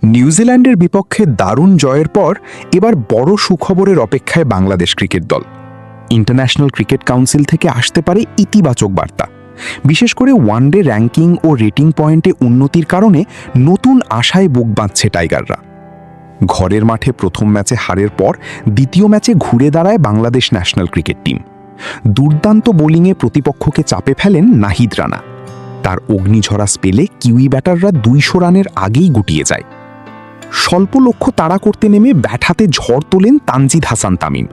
নিউজিল্যান্ডের বিপক্ষে দারুণ জয়ের পর এবার বড় সুখবরের অপেক্ষায় বাংলাদেশ ক্রিকেট দল। ইন্টারন্যাশনাল ক্রিকেট কাউন্সিল থেকে আসতে পারে ইতিবাচক বার্তা। বিশেষ করে ওয়ানডে র্যাঙ্কিং ও রেটিং পয়েন্টে উন্নতির কারণে নতুন আশায় বুক বাঁধছে টাইগাররা। ঘরের মাঠে প্রথম ম্যাচে হারের পর দ্বিতীয় ম্যাচে ঘুরে দাঁড়ায় বাংলাদেশ ন্যাশনাল ক্রিকেট টিম। দুর্দান্ত বোলিংয়ে প্রতিপক্ষকে চাপে ফেলেন নাহিদ রানা। তার অগ্নিঝরা স্পেলে কিউই ব্যাটাররা 200 রানের আগেই গুটিয়ে যায়। স্বল্প লক্ষ্য তাড়া করতে নেমে ব্যাট হাতে ঝড় তোলেন তানজিদ হাসান তামিম।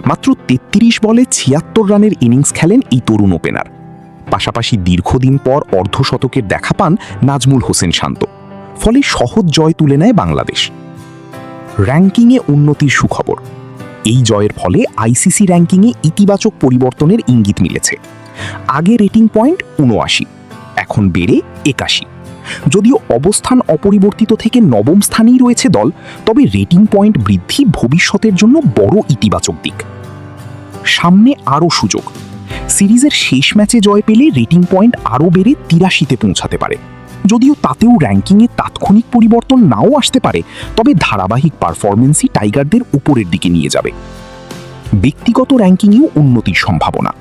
মাত্র 33 বলে 76 রানের ইনিংস খেলেন এই তরুণ ওপেনার। পাশাপাশি দীর্ঘদিন পর অর্ধশতকের দেখা পান নাজমুল হোসেন শান্ত। ফলে সহজ জয় তুলে নেয় বাংলাদেশ। র্যাঙ্কিংয়ে উন্নতির সুখবর। এই জয়ের ফলে আইসিসি র্যাঙ্কিংয়ে ইতিবাচক পরিবর্তনের ইঙ্গিত মিলেছে। আগে রেটিং পয়েন্ট 79, এখন বেড়ে 81। যদিও অবস্থান অপরিবর্তিত থেকে নবম স্থানেই রয়েছে দল, তবে রেটিং পয়েন্ট বৃদ্ধি ভবিষ্যতের জন্য বড় ইতিবাচক দিক। সামনে আরও সুযোগ। সিরিজের শেষ ম্যাচে জয় পেলে রেটিং পয়েন্ট আরও বেড়ে 83-তে পৌঁছাতে পারে। যদিও তাতেও র্যাঙ্কিংয়ে তাৎক্ষণিক পরিবর্তন নাও আসতে পারে, তবে ধারাবাহিক পারফরমেন্সই টাইগারদের উপরের দিকে নিয়ে যাবে। ব্যক্তিগত র্যাঙ্কিংয়েও উন্নতির সম্ভাবনা।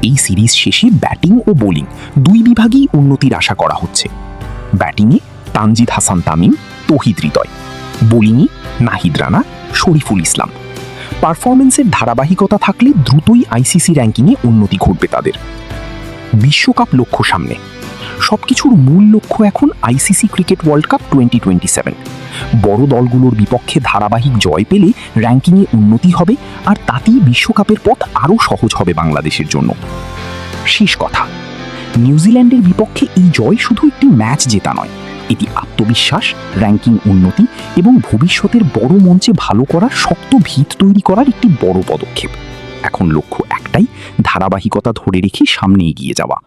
এই সিরিজ শেষে ব্যাটিং ও বোলিং দুই বিভাগেই উন্নতির আশা করা হচ্ছে। ব্যাটিংয়ে তানজিদ হাসান তামিম, তৌহিদ হৃদয়, বোলিংয়ে নাহিদ রানা, শরীফুল ইসলাম। পারফরমেন্সের ধারাবাহিকতা থাকলে দ্রুতই আইসিসি র্যাঙ্কিংয়ে উন্নতি ঘটবে তাদের। বিশ্বকাপ লক্ষ্য সামনে। সবকিছুর মূল লক্ষ্য এখন আইসিসি ক্রিকেট ওয়ার্ল্ড কাপ 2027। বড় দলগুলোর বিপক্ষে ধারাবাহিক জয় পেলে র্যাঙ্কিংয়ে উন্নতি হবে, আর তাতেই বিশ্বকাপের পথ আরও সহজ হবে বাংলাদেশের জন্য। শেষ কথা, নিউজিল্যান্ডের বিপক্ষে এই জয় শুধু একটি ম্যাচ জেতা নয়, এটি আত্মবিশ্বাস, র্যাঙ্কিং উন্নতি এবং ভবিষ্যতের বড় মঞ্চে ভালো করার শক্ত ভিত তৈরি করার একটি বড় পদক্ষেপ। এখন লক্ষ্য একটাই, ধারাবাহিকতা ধরে রেখে সামনে এগিয়ে যাওয়া।